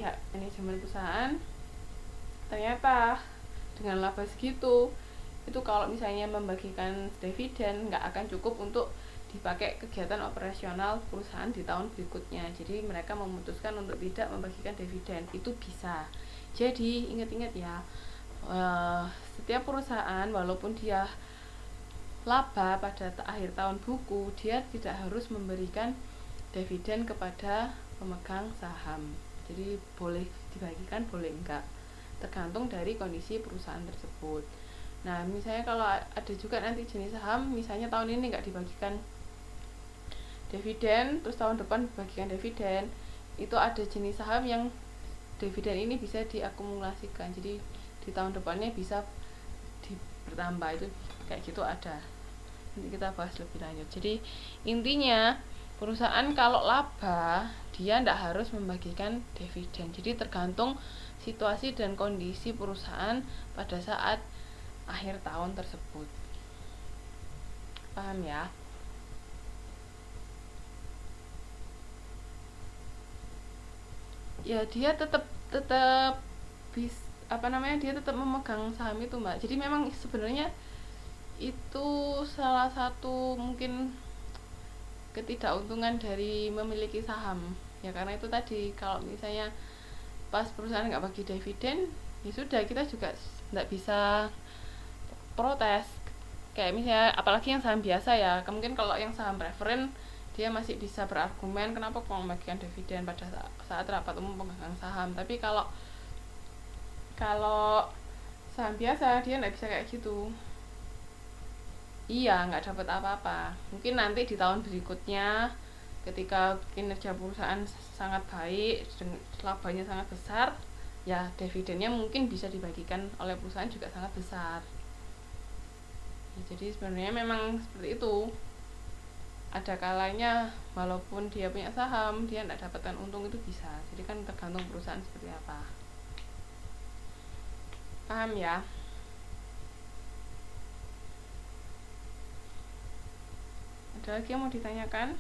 pihak manajemen perusahaan ternyata dengan laba segitu, itu kalau misalnya membagikan dividen nggak akan cukup untuk dipakai kegiatan operasional perusahaan di tahun berikutnya. Jadi mereka memutuskan untuk tidak membagikan dividen. Itu bisa. Jadi ingat-ingat ya, setiap perusahaan walaupun dia laba pada akhir tahun buku, dia tidak harus memberikan dividen kepada pemegang saham. Jadi boleh dibagikan, boleh enggak, tergantung dari kondisi perusahaan tersebut. Nah, misalnya kalau ada juga nanti jenis saham, misalnya tahun ini nggak dibagikan dividen, terus tahun depan dibagikan dividen, itu ada jenis saham yang dividen ini bisa diakumulasikan, jadi di tahun depannya bisa bertambah. Itu kayak gitu ada. Nanti kita bahas lebih lanjut. Jadi intinya perusahaan kalau laba dia tidak harus membagikan dividen. Jadi tergantung situasi dan kondisi perusahaan pada saat akhir tahun tersebut. Paham ya? Ya dia tetap dia tetap memegang saham itu, Mbak. Jadi memang sebenarnya itu salah satu mungkin ketidakuntungan dari memiliki saham ya, karena itu tadi, kalau misalnya pas perusahaan nggak bagi dividen, ya sudah, kita juga nggak bisa protes. Kayak misalnya apalagi yang saham biasa ya, mungkin kalau yang saham preferen dia masih bisa berargumen kenapa kok membagikan dividen pada saat rapat umum pemegang saham. Tapi kalau saham biasa dia nggak bisa kayak gitu. Iya, nggak dapat apa-apa. Mungkin nanti di tahun berikutnya ketika kinerja perusahaan sangat baik, labanya sangat besar, ya dividennya mungkin bisa dibagikan oleh perusahaan juga sangat besar. Ya, jadi sebenarnya memang seperti itu. Ada kalanya walaupun dia punya saham, dia tidak dapatkan untung, itu bisa. Jadi kan tergantung perusahaan seperti apa. Paham ya? Ada lagi yang mau ditanyakan?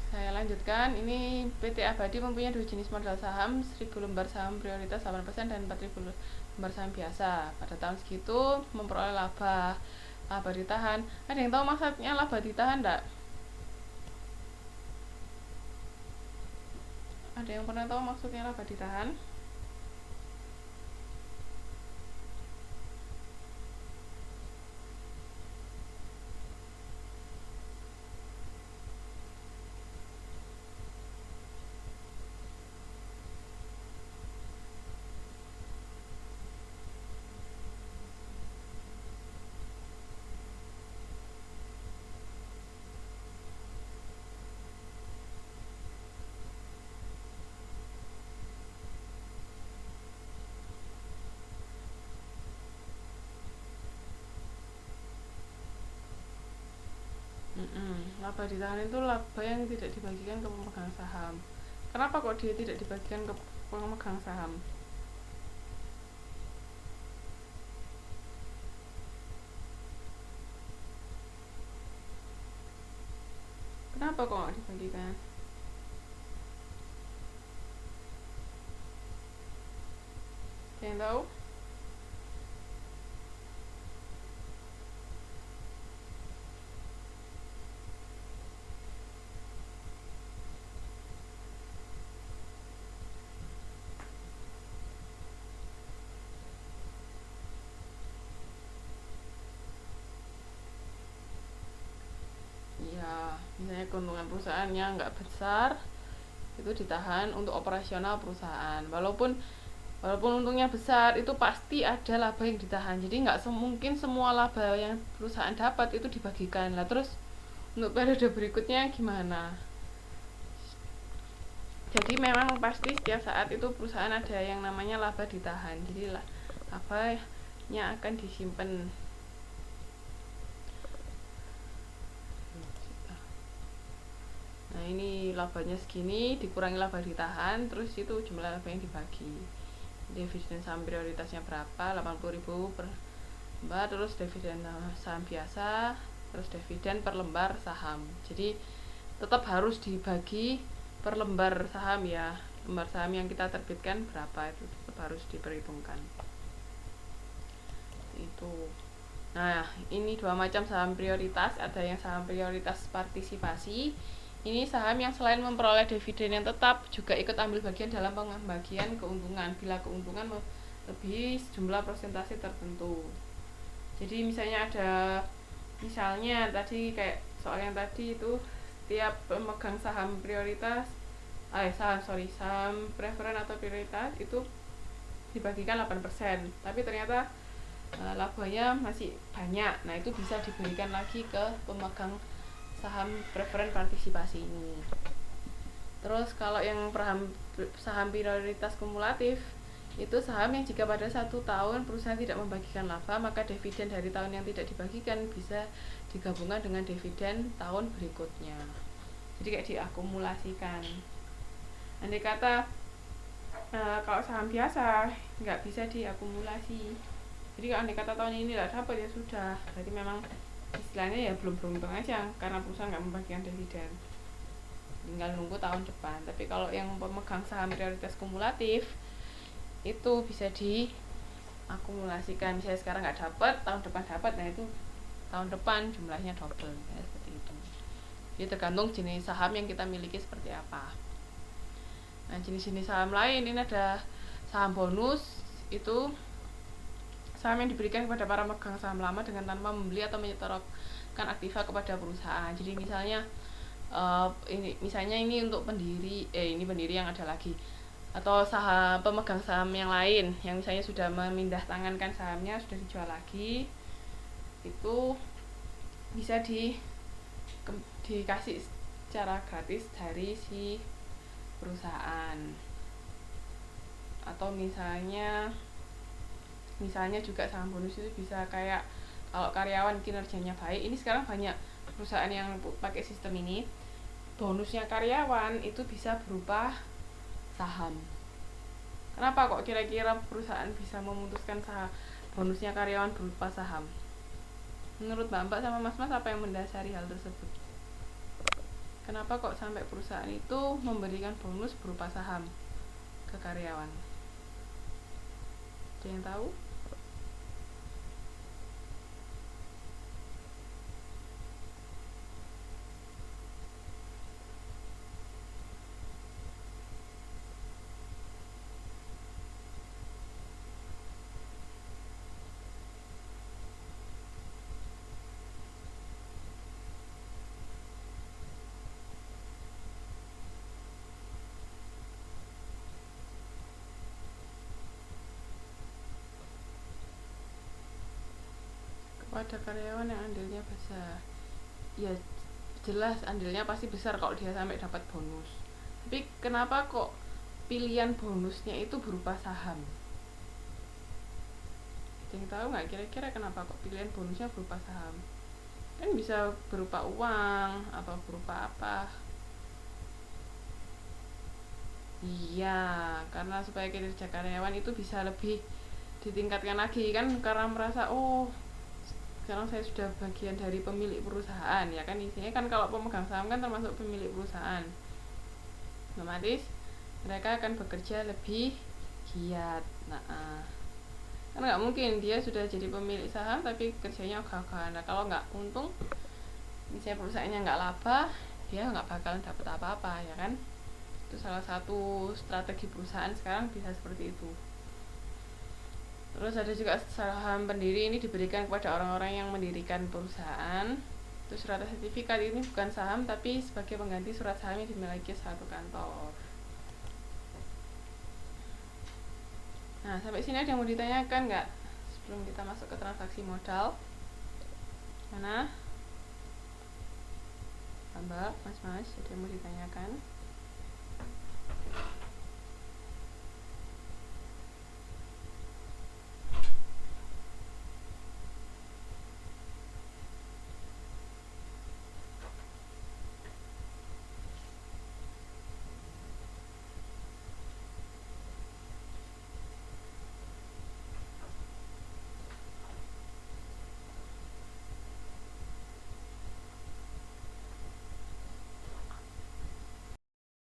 Saya lanjutkan. Ini PT Abadi mempunyai 2 jenis modal saham, 1000 lembar saham prioritas 8% dan 4000 lembar saham biasa. Pada tahun segitu memperoleh laba ditahan. Ada yang tahu maksudnya laba ditahan enggak? Ada yang pernah tahu maksudnya laba ditahan? Laba ditahan itu laba yang tidak dibagikan ke pemegang saham. Kenapa kok dia tidak dibagikan ke pemegang saham? Kenapa kok nggak dibagikan? Ada yang tahu? Ya, misalnya keuntungan perusahaannya nggak besar, itu ditahan untuk operasional perusahaan. Walaupun untungnya besar, itu pasti ada laba yang ditahan. Jadi nggak mungkin semua laba yang perusahaan dapat itu dibagikan. Lah terus untuk periode berikutnya gimana? Jadi memang pasti setiap saat itu perusahaan ada yang namanya laba ditahan. Jadi labanya akan disimpan. Nah, ini labanya segini, dikurangi laba ditahan, terus itu jumlah laba yang dibagi. Dividen saham prioritasnya berapa? 80.000 per lembar, terus dividen saham biasa, terus dividen per lembar saham. Jadi tetap harus dibagi per lembar saham ya, lembar saham yang kita terbitkan berapa itu tetap harus diperhitungkan itu. Nah, ini dua macam saham prioritas, ada yang saham prioritas partisipasi. Ini saham yang selain memperoleh dividen yang tetap juga ikut ambil bagian dalam pembagian keuntungan bila keuntungan melebihi sejumlah persentase tertentu. Jadi misalnya tadi kayak soal yang tadi itu, setiap pemegang saham prioritas saham preferen atau prioritas itu dibagikan 8%, tapi ternyata labanya masih banyak. Nah, itu bisa diberikan lagi ke pemegang saham preferen partisipasi ini. Terus kalau yang saham prioritas kumulatif, itu saham yang jika pada 1 tahun perusahaan tidak membagikan laba, maka dividen dari tahun yang tidak dibagikan bisa digabungkan dengan dividen tahun berikutnya. Jadi kayak diakumulasikan. Andai kata kalau saham biasa nggak bisa diakumulasi. Jadi kalau andai kata tahun ini nggak dapat ya sudah, berarti memang istilahnya ya belum beruntung aja karena perusahaan nggak membagikan dividen, tinggal nunggu tahun depan. Tapi kalau yang pemegang saham prioritas kumulatif itu bisa diakumulasikan, misalnya sekarang nggak dapat, tahun depan dapat, nah itu tahun depan jumlahnya double ya, seperti itu. Jadi tergantung jenis saham yang kita miliki seperti apa. Nah, jenis-jenis saham lain ini ada saham bonus, itu saham yang diberikan kepada para pemegang saham lama dengan tanpa membeli atau menyetorkan aktiva kepada perusahaan. Jadi misalnya ini untuk pendiri yang ada lagi, atau saham pemegang saham yang lain yang misalnya sudah memindah tangankan sahamnya, sudah dijual lagi, itu bisa dikasih secara gratis dari si perusahaan. Atau misalnya juga saham bonus itu bisa kayak kalau karyawan kinerjanya baik, ini sekarang banyak perusahaan yang pakai sistem ini, bonusnya karyawan itu bisa berupa saham. Kenapa kok kira-kira perusahaan bisa memutuskan bonusnya karyawan berupa saham? Menurut Mbak sama Mas apa yang mendasari hal tersebut? Kenapa kok sampai perusahaan itu memberikan bonus berupa saham ke karyawan? Ada yang tahu? Pada karyawan yang andilnya besar, ya jelas andilnya pasti besar kalau dia sampai dapat bonus. Tapi kenapa kok pilihan bonusnya itu berupa saham? Ada yang tahu nggak kira-kira kenapa kok pilihan bonusnya berupa saham? Kan bisa berupa uang atau berupa apa? Iya, karena supaya kinerja karyawan itu bisa lebih ditingkatkan lagi kan, karena merasa sekarang saya sudah bagian dari pemilik perusahaan ya kan, isinya kan kalau pemegang saham kan termasuk pemilik perusahaan, otomatis mereka akan bekerja lebih giat. Kan nggak mungkin dia sudah jadi pemilik saham tapi kerjanya ogah-ogahan. Nah, kalau nggak untung, misalnya perusahaannya nggak laba, dia nggak bakalan dapat apa-apa ya kan. Itu salah satu strategi perusahaan sekarang bisa seperti itu. Terus ada juga saham pendiri, ini diberikan kepada orang-orang yang mendirikan perusahaan. Itu surat sertifikat, ini bukan saham tapi sebagai pengganti surat saham yang dimiliki satu kantor. Nah, sampai sini ada yang mau ditanyakan nggak sebelum kita masuk ke transaksi modal? Mana? Mbak, Mas, ada yang mau ditanyakan?